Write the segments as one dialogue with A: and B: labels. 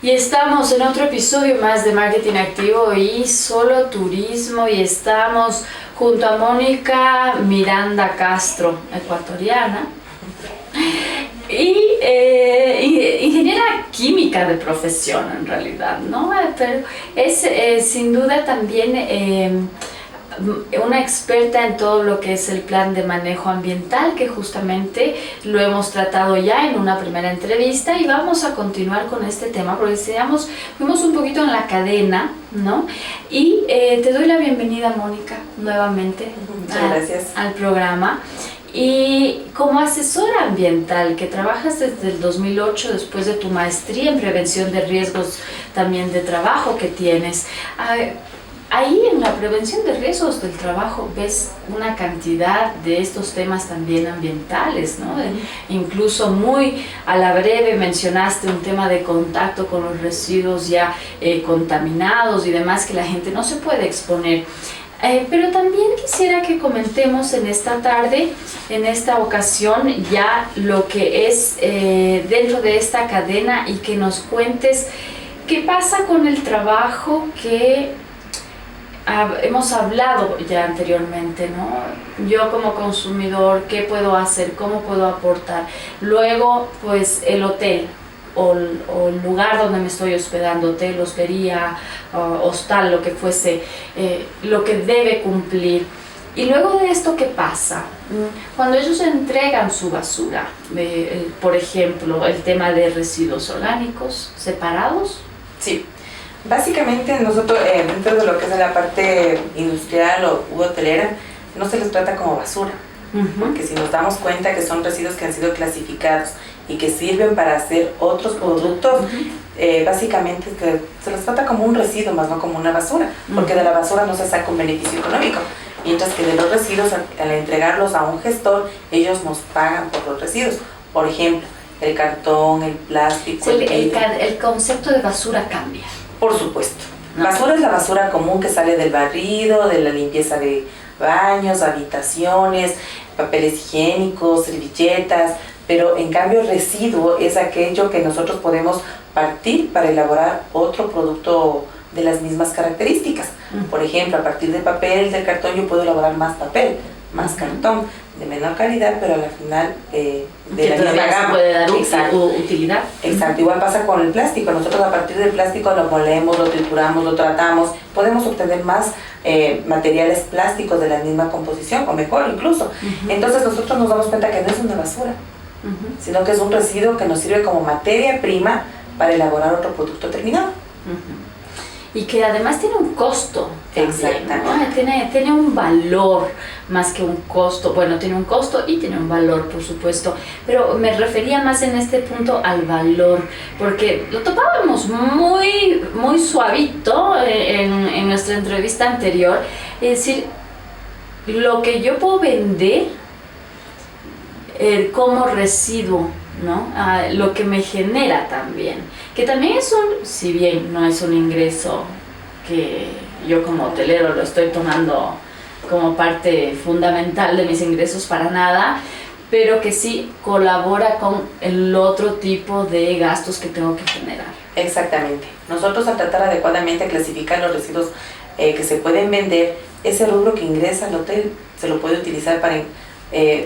A: Y estamos en otro episodio más de Marketing Activo y Solo Turismo, y estamos junto a Mónica Miranda Castro, ecuatoriana, y ingeniera química de profesión en realidad, ¿no? Pero es sin duda también una experta en todo lo que es el plan de manejo ambiental, que justamente lo hemos tratado ya en una primera entrevista, y vamos a continuar con este tema porque fuimos un poquito en la cadena, ¿no? Y te doy la bienvenida, Mónica, nuevamente.
B: Muchas gracias.
A: Al programa. Y como asesora ambiental, que trabajas desde el 2008, después de tu maestría en prevención de riesgos también de trabajo que tienes, ahí en la prevención de riesgos del trabajo ves una cantidad de estos temas también ambientales, ¿no? Incluso muy a la breve mencionaste un tema de contacto con los residuos ya contaminados y demás, que la gente no se puede exponer. Pero también quisiera que comentemos en esta tarde, en esta ocasión, ya lo que es dentro de esta cadena, y que nos cuentes qué pasa con el trabajo que hemos hablado ya anteriormente, ¿no? Yo como consumidor, ¿qué puedo hacer? ¿Cómo puedo aportar? Luego, pues el hotel o el lugar donde me estoy hospedando, hotel, hostería, hostal, lo que fuese, lo que debe cumplir. Y luego de esto, ¿qué pasa? Cuando ellos entregan su basura, por ejemplo, el tema de residuos orgánicos separados.
B: Sí. Básicamente nosotros, dentro de lo que es la parte industrial o hotelera, no se les trata como basura, porque si nos damos cuenta que son residuos que han sido clasificados y que sirven para hacer otros productos, básicamente se les trata como un residuo, más no como una basura, porque de la basura no se saca un beneficio económico, mientras que de los residuos, al entregarlos a un gestor, ellos nos pagan por los residuos. Por ejemplo, el cartón, el plástico.
A: El concepto de basura cambia.
B: Por supuesto. Basura es la basura común que sale del barrido, de la limpieza de baños, habitaciones, papeles higiénicos, servilletas, pero en cambio el residuo es aquello que nosotros podemos partir para elaborar otro producto de las mismas características. Por ejemplo, a partir del papel, del cartón, yo puedo elaborar más papel, más cartón, de menor calidad, pero al final de la misma gama.
A: Puede dar utilidad.
B: Exacto, igual pasa con el plástico. Nosotros a partir del plástico lo molemos, lo trituramos, lo tratamos, podemos obtener más materiales plásticos de la misma composición, o mejor incluso. Entonces nosotros nos damos cuenta que no es una basura, sino que es un residuo que nos sirve como materia prima para elaborar otro producto terminado.
A: Y que además tiene un costo.
B: Exactamente.
A: ¿No? Tiene un valor más que un costo. Bueno, tiene un costo y tiene un valor, por supuesto. Pero me refería más en este punto al valor, porque lo topábamos muy, muy suavito en nuestra entrevista anterior. Es decir, lo que yo puedo vender como residuo, ¿no? Lo que me genera también, que también es si bien no es un ingreso que yo como hotelero lo estoy tomando como parte fundamental de mis ingresos para nada, pero que sí colabora con el otro tipo de gastos que tengo que generar.
B: Exactamente. Nosotros, al tratar adecuadamente a clasificar los residuos que se pueden vender, ese rubro que ingresa al hotel se lo puede utilizar para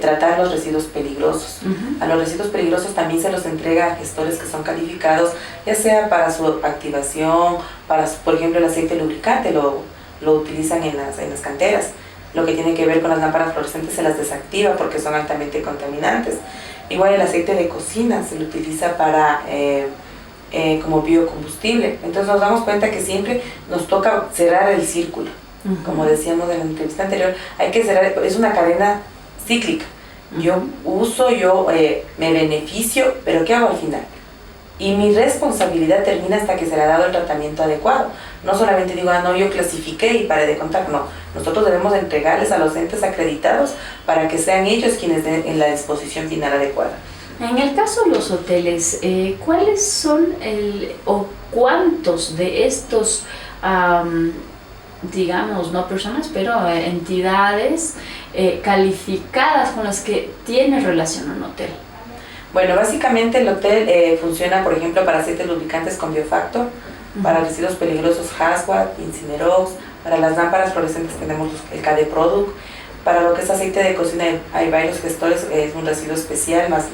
B: tratar los residuos peligrosos. A los residuos peligrosos también se los entrega a gestores que son calificados, ya sea para su activación, por ejemplo, el aceite lubricante lo utilizan en las canteras. Lo que tiene que ver con las lámparas fluorescentes se las desactiva porque son altamente contaminantes. Igual el aceite de cocina se lo utiliza para como biocombustible. Entonces nos damos cuenta que siempre nos toca cerrar el círculo. Como decíamos en la entrevista anterior, hay que cerrar, es una cadena cíclica. Yo uso, me beneficio, pero ¿qué hago al final? Y mi responsabilidad termina hasta que se le ha dado el tratamiento adecuado. No solamente digo, no, yo clasifiqué y paré de contar. No, nosotros debemos entregarles a los entes acreditados para que sean ellos quienes den en la disposición final adecuada.
A: En el caso de los hoteles, ¿cuáles son o cuántos de estos digamos, no personas, pero entidades calificadas con las que tiene relación un hotel?
B: Bueno, básicamente el hotel funciona, por ejemplo, para aceites lubricantes con Biofactor, para residuos peligrosos Haswat, Incinerox, para las lámparas fluorescentes tenemos el KD Product, para lo que es aceite de cocina hay varios gestores, es un residuo especial, más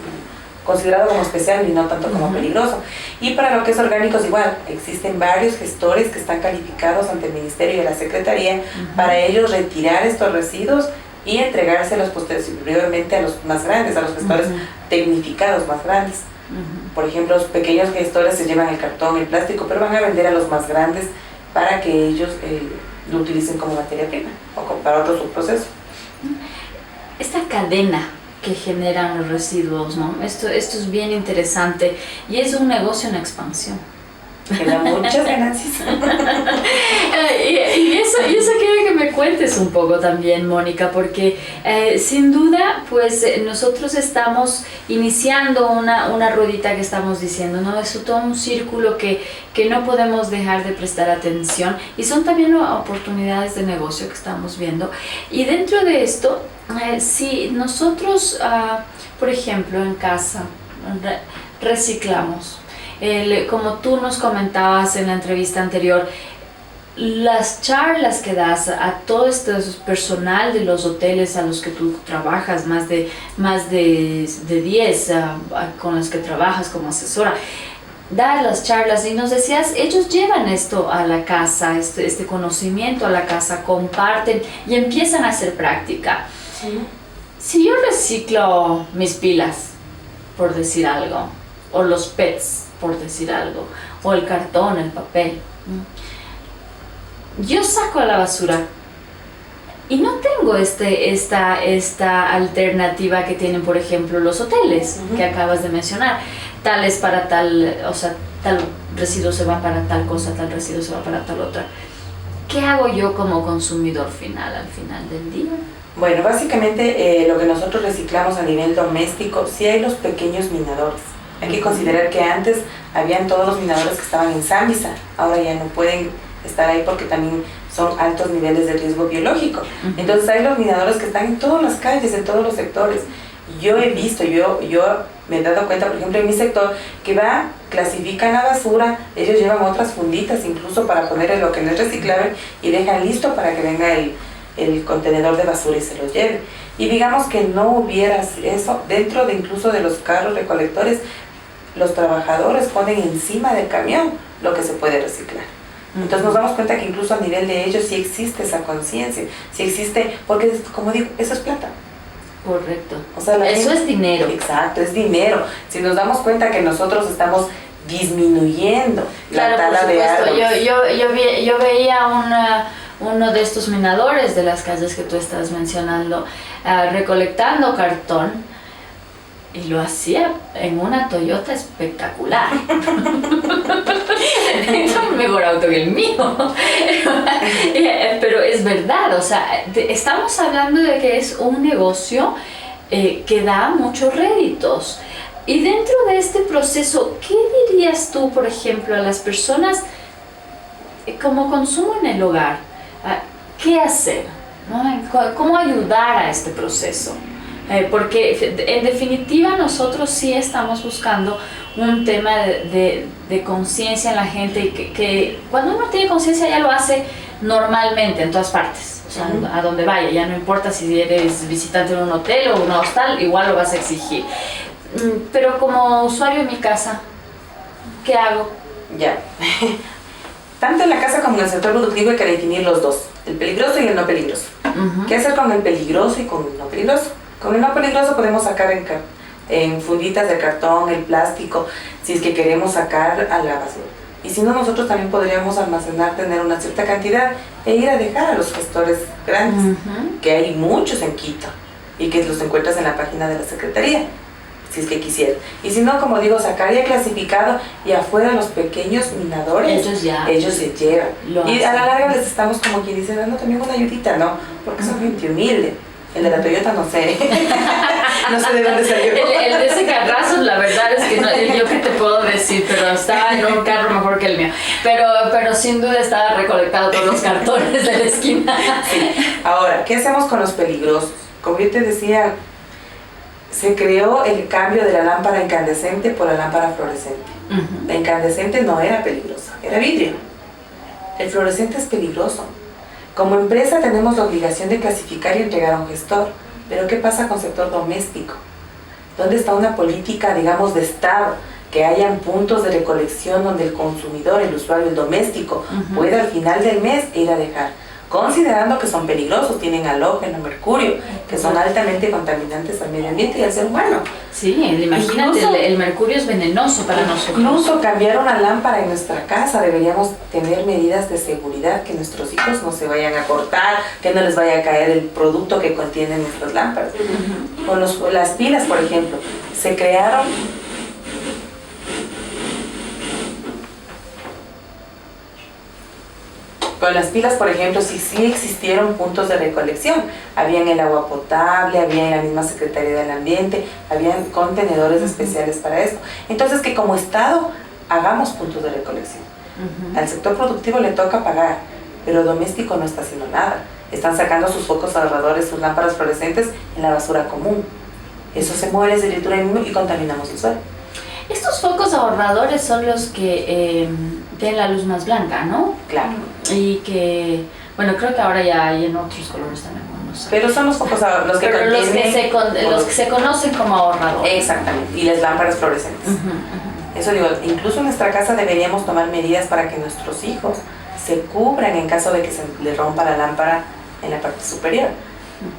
B: considerado como especial y no tanto como peligroso. Y para lo que es orgánicos igual, existen varios gestores que están calificados ante el Ministerio y la Secretaría para ellos retirar estos residuos y entregárselos posteriormente a los más grandes, a los gestores tecnificados más grandes. Por ejemplo, los pequeños gestores se llevan el cartón, el plástico, pero van a vender a los más grandes para que ellos lo utilicen como materia prima o para otro subproceso.
A: Esta cadena que generan los residuos, ¿no? Esto es bien interesante y es un negocio en expansión.
B: Genera muchas ganancias.
A: y eso quiero que me cuentes un poco también, Mónica, porque sin duda, pues nosotros estamos iniciando una ruedita que estamos diciendo, ¿no? Es todo un círculo que no podemos dejar de prestar atención y son también oportunidades de negocio que estamos viendo. Y dentro de esto, si nosotros, por ejemplo, en casa reciclamos, como tú nos comentabas en la entrevista anterior, las charlas que das a todo este personal de los hoteles a los que tú trabajas, más de 10 con los que trabajas como asesora, dar las charlas y nos decías, ellos llevan esto a la casa, este conocimiento a la casa, comparten y empiezan a hacer práctica. Si yo reciclo mis pilas, por decir algo, o los PETs, por decir algo, o el cartón, el papel, yo saco a la basura y no tengo esta alternativa que tienen, por ejemplo, los hoteles que acabas de mencionar, tal es para tal, o sea, tal residuo se va para tal cosa, tal residuo se va para tal otra. ¿Qué hago yo como consumidor final al final del día?
B: Bueno, básicamente lo que nosotros reciclamos a nivel doméstico, sí hay los pequeños minadores. Hay que considerar que antes habían todos los minadores que estaban en Samisa, ahora ya no pueden estar ahí porque también son altos niveles de riesgo biológico. Entonces hay los minadores que están en todas las calles, en todos los sectores. Yo he visto, yo me he dado cuenta, por ejemplo, en mi sector, que clasifican la basura, ellos llevan otras funditas incluso para ponerle lo que no es reciclable y dejan listo para que venga el contenedor de basura y se lo lleve. Y digamos que no hubiera eso, dentro de incluso de los carros recolectores, los trabajadores ponen encima del camión lo que se puede reciclar. Entonces nos damos cuenta que incluso a nivel de ellos sí existe esa conciencia, sí existe, porque como digo, eso es plata.
A: Correcto.
B: O sea,
A: eso es dinero.
B: Exacto, es dinero. Si nos damos cuenta que nosotros estamos disminuyendo la tala de árboles.
A: Yo veía uno de estos minadores de las calles que tú estás mencionando, recolectando cartón, y lo hacía en una Toyota espectacular. Un mejor auto que el mío. Pero es verdad, o sea, estamos hablando de que es un negocio que da muchos réditos. Y dentro de este proceso, ¿qué dirías tú, por ejemplo, a las personas como consumo en el hogar? ¿Qué hacer? ¿No? ¿Cómo ayudar a este proceso? Porque en definitiva nosotros sí estamos buscando un tema de conciencia en la gente y que cuando uno tiene conciencia ya lo hace normalmente en todas partes, o sea, a donde vaya, ya no importa si eres visitante en un hotel o un hostal, igual lo vas a exigir. Pero como usuario en mi casa, ¿qué hago?
B: Ya. Tanto en la casa como en el sector productivo hay que definir los dos, el peligroso y el no peligroso. ¿Qué hacer con el peligroso y con el no peligroso? Con el no peligroso podemos sacar en funditas de cartón, el plástico, si es que queremos sacar a la basura. Y si no, nosotros también podríamos almacenar, tener una cierta cantidad e ir a dejar a los gestores grandes, que hay muchos en Quito y que los encuentras en la página de la Secretaría, si es que quisieran. Y si no, como digo, sacar ya clasificado y afuera los pequeños minadores, ellos se llevan. Y a la larga les estamos, como quien dice, dando también una ayudita, ¿no? Porque son gente humilde. El de la Toyota no sé, no sé de dónde salió.
A: El de ese carrazo, la verdad es que no, yo qué te puedo decir, pero estaba en un carro mejor que el mío. Pero sin duda estaba recolectado todos los cartones de la esquina.
B: Sí. Ahora, ¿qué hacemos con los peligrosos? Como yo te decía, se creó el cambio de la lámpara incandescente por la lámpara fluorescente. La incandescente no era peligrosa, era vidrio. El fluorescente es peligroso. Como empresa tenemos la obligación de clasificar y entregar a un gestor, pero ¿qué pasa con el sector doméstico? ¿Dónde está una política, digamos, de Estado? Que hayan puntos de recolección donde el consumidor, el usuario, el doméstico, pueda al final del mes ir a dejar. Considerando que son peligrosos, tienen halógeno, mercurio, que son altamente contaminantes al medio ambiente y al ser humano.
A: Sí, imagínate, incluso, el mercurio es venenoso para nosotros.
B: Incluso cambiar una lámpara en nuestra casa, deberíamos tener medidas de seguridad, que nuestros hijos no se vayan a cortar, que no les vaya a caer el producto que contienen nuestras lámparas. O las pilas, por ejemplo, se crearon... Con las pilas, por ejemplo, sí existieron puntos de recolección. Había en el agua potable, había en la misma Secretaría del Ambiente, habían contenedores especiales para esto. Entonces, que como Estado hagamos puntos de recolección. Al sector productivo le toca pagar, pero el doméstico no está haciendo nada. Están sacando sus focos ahorradores, sus lámparas fluorescentes en la basura común. Eso se mueve, se tritura y contaminamos el suelo.
A: Estos focos ahorradores son los que tienen la luz más blanca, ¿no?
B: Claro.
A: Y que, bueno, creo que ahora ya hay en otros colores también, no sé.
B: Pero son los focos ahorradores, los que contienen...
A: los que se conocen como ahorradores.
B: Exactamente, y las lámparas fluorescentes. Eso digo, incluso en nuestra casa deberíamos tomar medidas para que nuestros hijos se cubran en caso de que se les rompa la lámpara en la parte superior.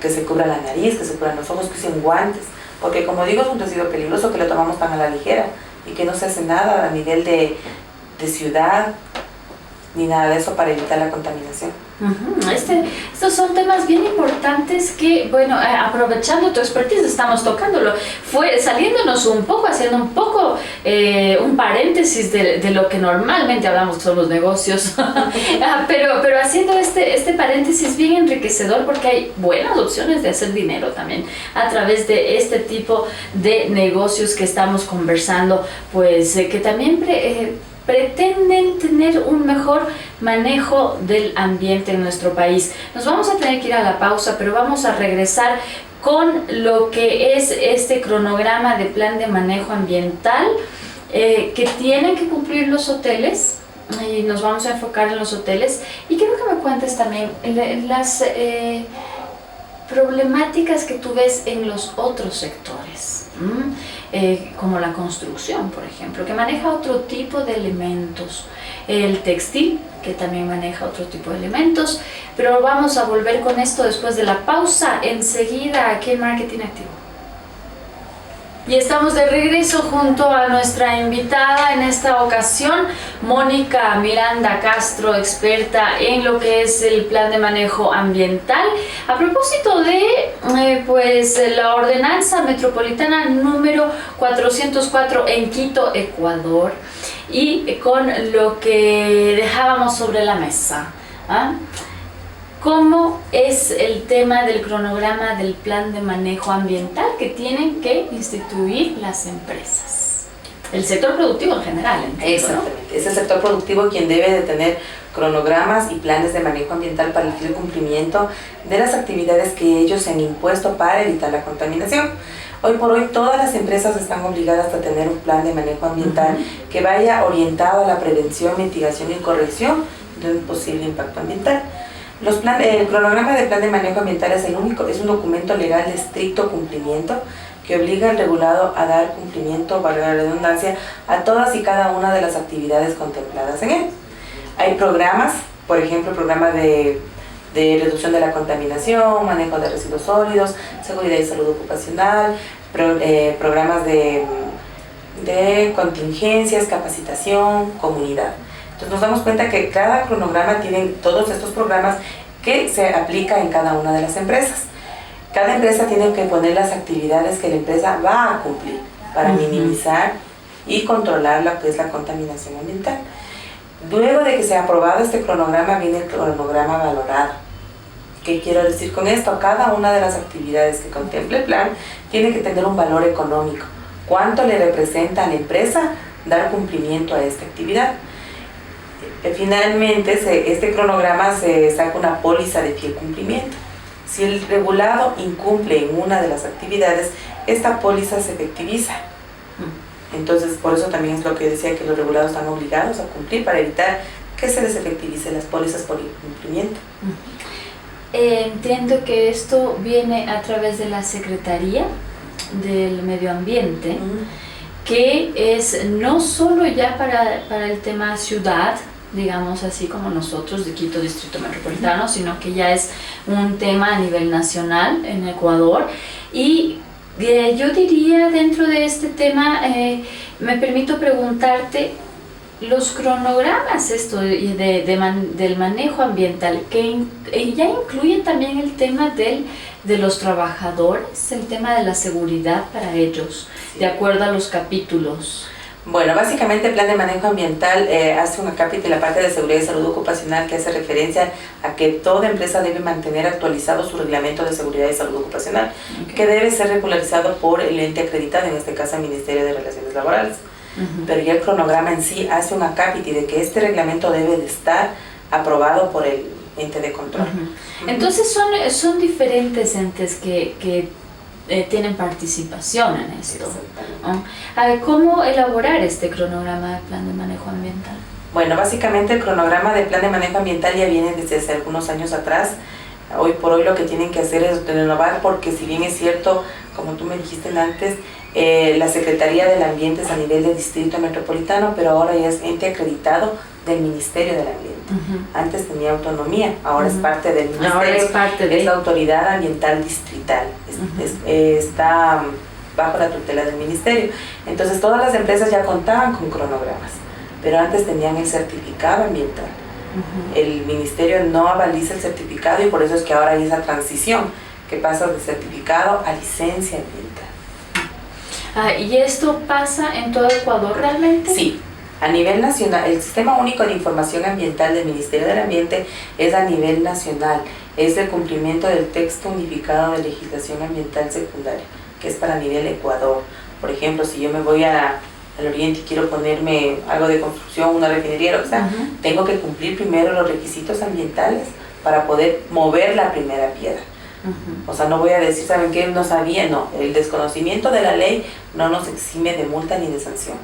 B: Que se cubra la nariz, que se cubran los ojos, que usen guantes. Porque como digo, es un residuo peligroso que lo tomamos tan a la ligera y que no se hace nada a nivel de ciudad ni nada de eso para evitar la contaminación.
A: Estos son temas bien importantes que, bueno, aprovechando tu expertise estamos tocándolo, saliéndonos un poco, haciendo un poco un paréntesis de lo que normalmente hablamos que son los negocios, pero haciendo este paréntesis bien enriquecedor porque hay buenas opciones de hacer dinero también a través de este tipo de negocios que estamos conversando, pues que también pretenden tener un mejor manejo del ambiente en nuestro país. Nos vamos a tener que ir a la pausa, pero vamos a regresar con lo que es este cronograma de plan de manejo ambiental que tienen que cumplir los hoteles, y nos vamos a enfocar en los hoteles. Y quiero que me cuentes también las problemáticas que tú ves en los otros sectores. Como la construcción, por ejemplo, que maneja otro tipo de elementos, el textil, que también maneja otro tipo de elementos, pero vamos a volver con esto después de la pausa, enseguida aquí en Marketing Activo. Y estamos de regreso junto a nuestra invitada en esta ocasión, Mónica Miranda Castro, experta en lo que es el plan de manejo ambiental. A propósito de pues la ordenanza metropolitana número 404 en Quito, Ecuador, y con lo que dejábamos sobre la mesa. ¿Cómo es el tema del cronograma del plan de manejo ambiental que tienen que instituir las empresas? El sector productivo en general, entiendo,
B: exactamente, ¿no? Es el sector productivo quien debe de tener cronogramas y planes de manejo ambiental para el fiel cumplimiento de las actividades que ellos se han impuesto para evitar la contaminación. Hoy por hoy todas las empresas están obligadas a tener un plan de manejo ambiental que vaya orientado a la prevención, mitigación y corrección de un posible impacto ambiental. El cronograma de plan de manejo ambiental es un documento legal de estricto cumplimiento que obliga al regulado a dar cumplimiento, valga la redundancia, a todas y cada una de las actividades contempladas en él. Hay programas, por ejemplo, el programa de reducción de la contaminación, manejo de residuos sólidos, seguridad y salud ocupacional, programas de contingencias, capacitación, comunidad. Entonces nos damos cuenta que cada cronograma tiene todos estos programas que se aplica en cada una de las empresas. Cada empresa tiene que poner las actividades que la empresa va a cumplir para minimizar y controlar lo que es la contaminación ambiental. Luego de que se ha aprobado este cronograma viene el cronograma valorado. ¿Qué quiero decir con esto? Cada una de las actividades que contemple el plan tiene que tener un valor económico. ¿Cuánto le representa a la empresa dar cumplimiento a esta actividad? Finalmente, este cronograma se saca una póliza de fiel cumplimiento. Si el regulado incumple en una de las actividades, esta póliza se efectiviza. Entonces, por eso también es lo que decía, que los regulados están obligados a cumplir para evitar que se les efectivice las pólizas por incumplimiento.
A: Entiendo que esto viene a través de la Secretaría del Medio Ambiente, que es no solo ya para el tema ciudad, digamos así como nosotros de Quito Distrito Metropolitano, sino que ya es un tema a nivel nacional en Ecuador. Y yo diría, dentro de este tema, me permito preguntarte los cronogramas del manejo ambiental, que ya incluyen también el tema de los trabajadores, el tema de la seguridad para ellos, sí, de acuerdo a los capítulos.
B: Bueno, básicamente el plan de manejo ambiental hace un acápite de la parte de seguridad y salud ocupacional, que hace referencia a que toda empresa debe mantener actualizado su reglamento de seguridad y salud ocupacional, que debe ser regularizado por el ente acreditado, en este caso el Ministerio de Relaciones Laborales. Pero ya el cronograma en sí hace un acápite de que este reglamento debe de estar aprobado por el ente de control.
A: Entonces son diferentes entes que tienen participación en esto. A ver, ¿cómo elaborar este cronograma de plan de manejo ambiental?
B: Bueno, básicamente el cronograma de plan de manejo ambiental ya viene desde hace algunos años atrás. Hoy por hoy lo que tienen que hacer es renovar, porque si bien es cierto, como tú me dijiste antes, la Secretaría del Ambiente es a nivel de Distrito Metropolitano, pero ahora ya es ente acreditado del Ministerio del Ambiente. Antes tenía autonomía, ahora es parte del Ministerio,
A: ahora es
B: la Autoridad Ambiental Distrital, está bajo la tutela del Ministerio. Entonces todas las empresas ya contaban con cronogramas, pero antes tenían el certificado ambiental. El Ministerio no avaliza el certificado, y por eso es que ahora hay esa transición que pasa de certificado a licencia ambiental.
A: ¿Y esto pasa en todo Ecuador realmente?
B: Sí, a nivel nacional. El Sistema Único de Información Ambiental del Ministerio del Ambiente es a nivel nacional, es el cumplimiento del texto unificado de legislación ambiental secundaria, que es para nivel Ecuador. Por ejemplo, si yo me voy al oriente y quiero ponerme algo de construcción, una refinería, o sea, tengo que cumplir primero los requisitos ambientales para poder mover la primera piedra. O sea, no voy a decir, ¿saben qué? No sabía, no. El desconocimiento de la ley no nos exime de multa ni de sanción.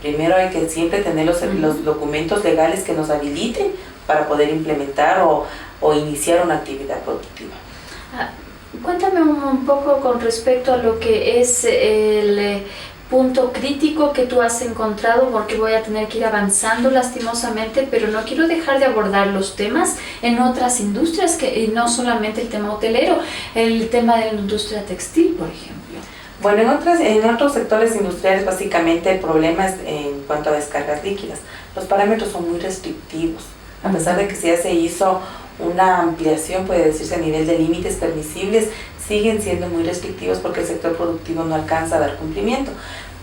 B: Primero hay que siempre tener los documentos legales que nos habiliten para poder implementar o iniciar una actividad productiva.
A: Cuéntame un poco con respecto a lo que es el punto crítico que tú has encontrado, porque voy a tener que ir avanzando lastimosamente, pero no quiero dejar de abordar los temas en otras industrias, y no solamente el tema hotelero, el tema de la industria textil, por ejemplo.
B: Bueno, en otros sectores industriales básicamente el problema es en cuanto a descargas líquidas. Los parámetros son muy restrictivos, a pesar de que ya se hizo una ampliación, puede decirse, a nivel de límites permisibles, siguen siendo muy restrictivos porque el sector productivo no alcanza a dar cumplimiento.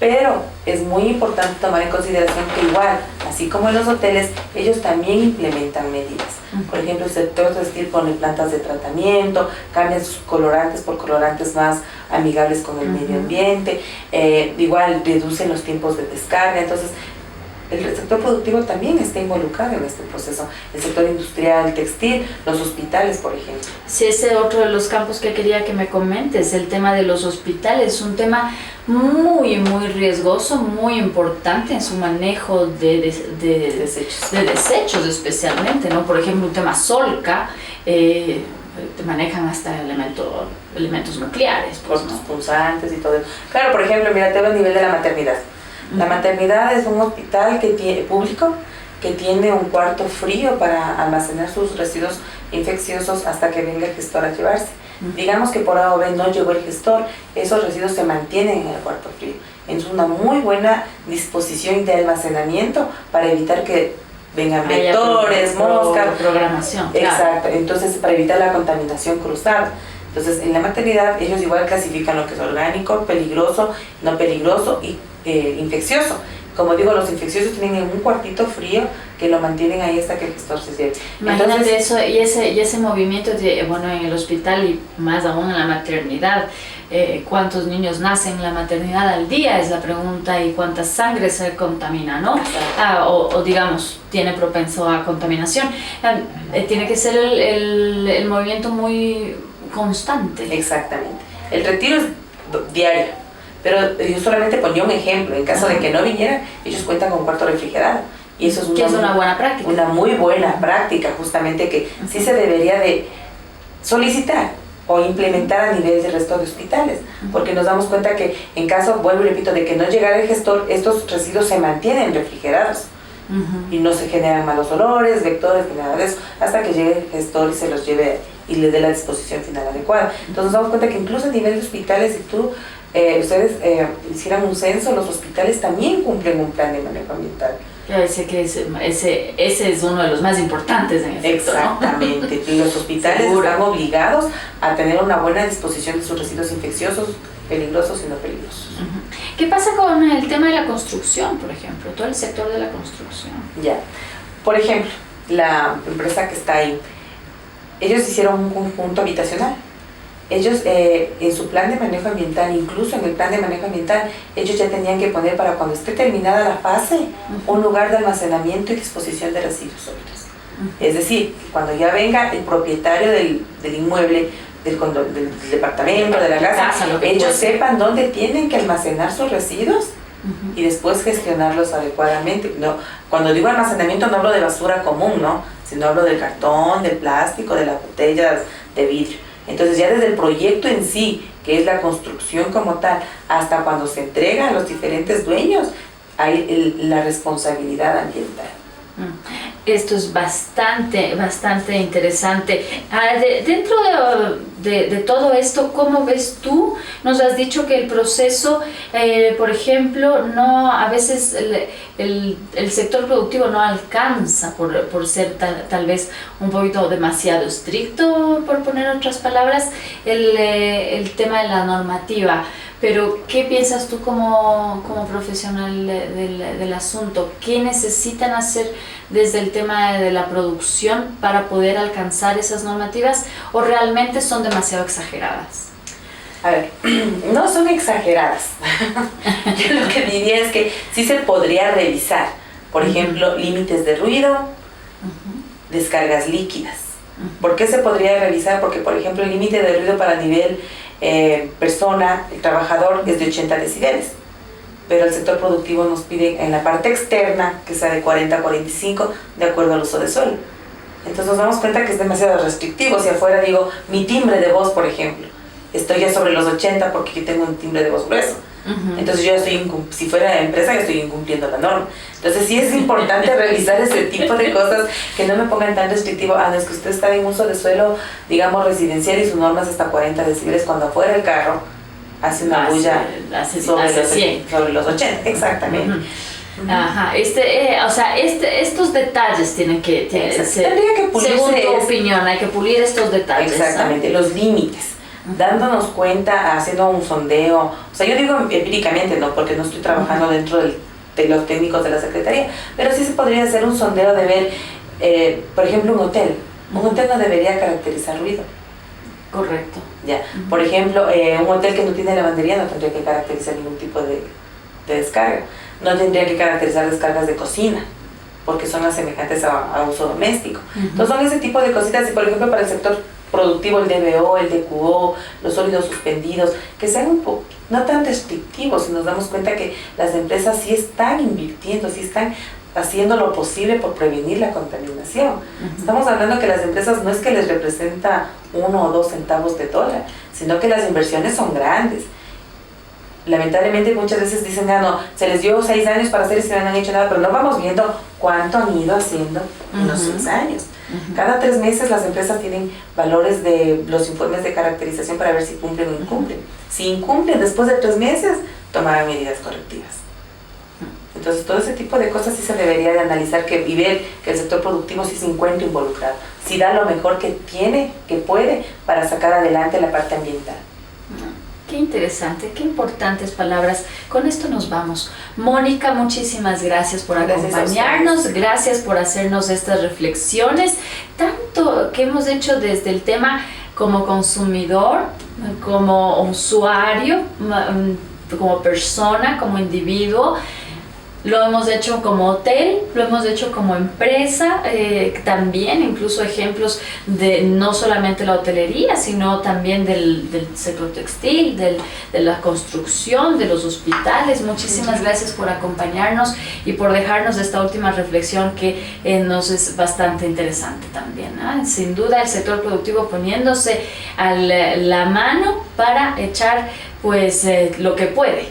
B: Pero es muy importante tomar en consideración que igual, así como en los hoteles, ellos también implementan medidas. Por ejemplo, el sector textil pone plantas de tratamiento, cambian sus colorantes por colorantes más amigables con el medio ambiente, igual reducen los tiempos de descarga. Entonces, el sector productivo también está involucrado en este proceso. El sector industrial, textil, los hospitales, por ejemplo.
A: Sí, ese es otro de los campos que quería que me comentes, el tema de los hospitales, un tema muy riesgoso, muy importante en su manejo de desechos especialmente, ¿no? Por ejemplo, un tema Solca, manejan hasta elementos nucleares, pues,
B: cortos punzantes y todo eso. Claro, por ejemplo, mira, te veo a nivel de la maternidad. La maternidad es un hospital público que tiene un cuarto frío para almacenar sus residuos infecciosos hasta que venga el gestor a llevarse. Digamos que por A o B no llegó el gestor, esos residuos se mantienen en el cuarto frío. Es una muy buena disposición de almacenamiento para evitar que vengan vectores, moscas.
A: Programación.
B: Exacto, claro. Entonces para evitar la contaminación cruzada. Entonces en la maternidad ellos igual clasifican lo que es orgánico, peligroso, no peligroso y infeccioso. Como digo, los infecciosos tienen un cuartito frío que lo mantienen ahí hasta que el gestor se lleve.
A: Imagínate eso y ese movimiento bueno, en el hospital y más aún en la maternidad. ¿Cuántos niños nacen en la maternidad al día? Es la pregunta, y cuánta sangre se contamina, ¿no? O digamos, tiene propenso a contaminación. Tiene que ser el movimiento muy constante.
B: Exactamente. El retiro es diario, pero yo solamente ponía un ejemplo. En caso de que no vinieran, ellos cuentan con cuarto refrigerado. Y eso es
A: una buena práctica.
B: Una muy buena práctica, justamente, que sí se debería de solicitar o implementar a nivel del resto de hospitales, porque nos damos cuenta que en caso, vuelvo y repito, de que no llegara el gestor, estos residuos se mantienen refrigerados y no se generan malos olores, vectores, ni nada de eso, hasta que llegue el gestor y se los lleve y le dé la disposición final adecuada. Entonces nos damos cuenta que incluso a nivel de hospitales, si ustedes hicieran un censo, los hospitales también cumplen un plan de manejo ambiental.
A: Ese es uno de los más importantes en efecto,
B: exactamente, ¿no? Los hospitales están obligados a tener una buena disposición de sus residuos infecciosos, peligrosos y no peligrosos.
A: ¿Qué pasa con el tema de la construcción, por ejemplo? Todo el sector de la construcción.
B: Ya, por ejemplo, la empresa que está ahí, ellos hicieron un conjunto habitacional. Ellos en su plan de manejo ambiental, incluso en el plan de manejo ambiental, ellos ya tenían que poner para cuando esté terminada la fase un lugar de almacenamiento y disposición de residuos sólidos. Es decir, cuando ya venga el propietario del inmueble, del departamento, de la casa, ellos sepan dónde tienen que almacenar sus residuos y después gestionarlos adecuadamente. No, cuando digo almacenamiento no hablo de basura común, ¿no? Sino hablo del cartón, del plástico, de las botellas de vidrio. Entonces ya desde el proyecto en sí, que es la construcción como tal, hasta cuando se entrega a los diferentes dueños, hay la responsabilidad ambiental.
A: Esto es bastante interesante. Dentro de todo esto, ¿cómo ves tú? Nos has dicho que el proceso, por ejemplo, a veces el sector productivo no alcanza por ser tal vez un poquito demasiado estricto, por poner otras palabras, el tema de la normativa. Pero, ¿qué piensas tú como profesional del asunto? ¿Qué necesitan hacer desde el tema de la producción para poder alcanzar esas normativas, o realmente son demasiado exageradas?
B: A ver, no son exageradas. Yo lo que diría es que sí se podría revisar, por ejemplo, límites de ruido, descargas líquidas. ¿Por qué se podría revisar? Porque, por ejemplo, el límite de ruido para nivel persona, el trabajador, es de 80 decibeles. Pero el sector productivo nos pide en la parte externa que sea de 40 a 45 de acuerdo al uso de suelo. Entonces nos damos cuenta que es demasiado restrictivo. Si afuera digo mi timbre de voz, por ejemplo, estoy ya sobre los 80 porque yo tengo un timbre de voz grueso. Entonces yo si fuera empresa, yo estoy incumpliendo la norma. Entonces sí es importante revisar ese tipo de cosas, que no me pongan tan restrictivo. No es que usted está en uso de suelo, digamos, residencial, y su norma es hasta 40 decibeles, cuando afuera el carro hace una bulla sobre los 80. Exactamente.
A: Ajá, estos detalles tienen que
B: tendría que pulirse,
A: según tu opinión, hay que pulir estos detalles.
B: Exactamente, los límites. Dándonos cuenta, haciendo un sondeo, o sea, yo digo empíricamente, no, porque no estoy trabajando dentro de los técnicos de la Secretaría, pero sí se podría hacer un sondeo de ver, por ejemplo, un hotel. Un hotel no debería caracterizar ruido.
A: Correcto.
B: Ya. Por ejemplo, un hotel que no tiene lavandería no tendría que caracterizar ningún tipo de descarga. No tendría que caracterizar descargas de cocina, porque son las semejantes a uso doméstico. Entonces son ese tipo de cositas. Y por ejemplo, para el sector productivo, el DBO, el DQO, los sólidos suspendidos, que sean un poco no tan restrictivos, y nos damos cuenta que las empresas sí están invirtiendo, sí están haciendo lo posible por prevenir la contaminación. Estamos hablando que las empresas no es que les representa 1 o 2 centavos de dólar, sino que las inversiones son grandes. Lamentablemente muchas veces dicen, no, se les dio 6 años para hacer esto y no han hecho nada, pero no vamos viendo cuánto han ido haciendo en los 6 años. Cada 3 meses las empresas tienen valores de los informes de caracterización para ver si cumplen o incumplen. Si incumplen, después de 3 meses, tomarán medidas correctivas. Entonces todo ese tipo de cosas sí se debería de analizar, y ver que el sector productivo sí se encuentra involucrado, sí da lo mejor que tiene, que puede, para sacar adelante la parte ambiental.
A: Qué interesante, qué importantes palabras. Con esto nos vamos. Mónica, muchísimas gracias por acompañarnos, gracias por hacernos estas reflexiones, tanto que hemos hecho desde el tema como consumidor, como usuario, como persona, como individuo. lo hemos hecho como hotel, lo hemos hecho como empresa, también incluso ejemplos de no solamente la hotelería, sino también del sector textil, de la construcción, de los hospitales. Muchísimas gracias por acompañarnos y por dejarnos esta última reflexión que nos es bastante interesante también, ¿no? Sin duda el sector productivo poniéndose a la mano para echar pues lo que puede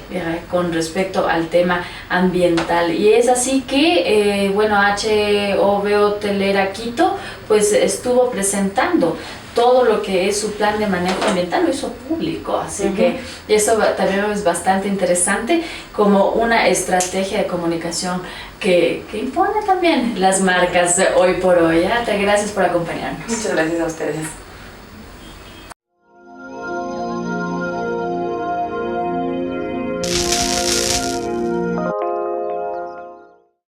A: con respecto al tema ambiental. Y es así que bueno, HOV Hotelera Quito pues estuvo presentando todo lo que es su plan de manejo ambiental, lo hizo público, así que eso también es bastante interesante como una estrategia de comunicación que impone también las marcas hoy por hoy. Gracias por acompañarnos.
B: Muchas gracias a ustedes.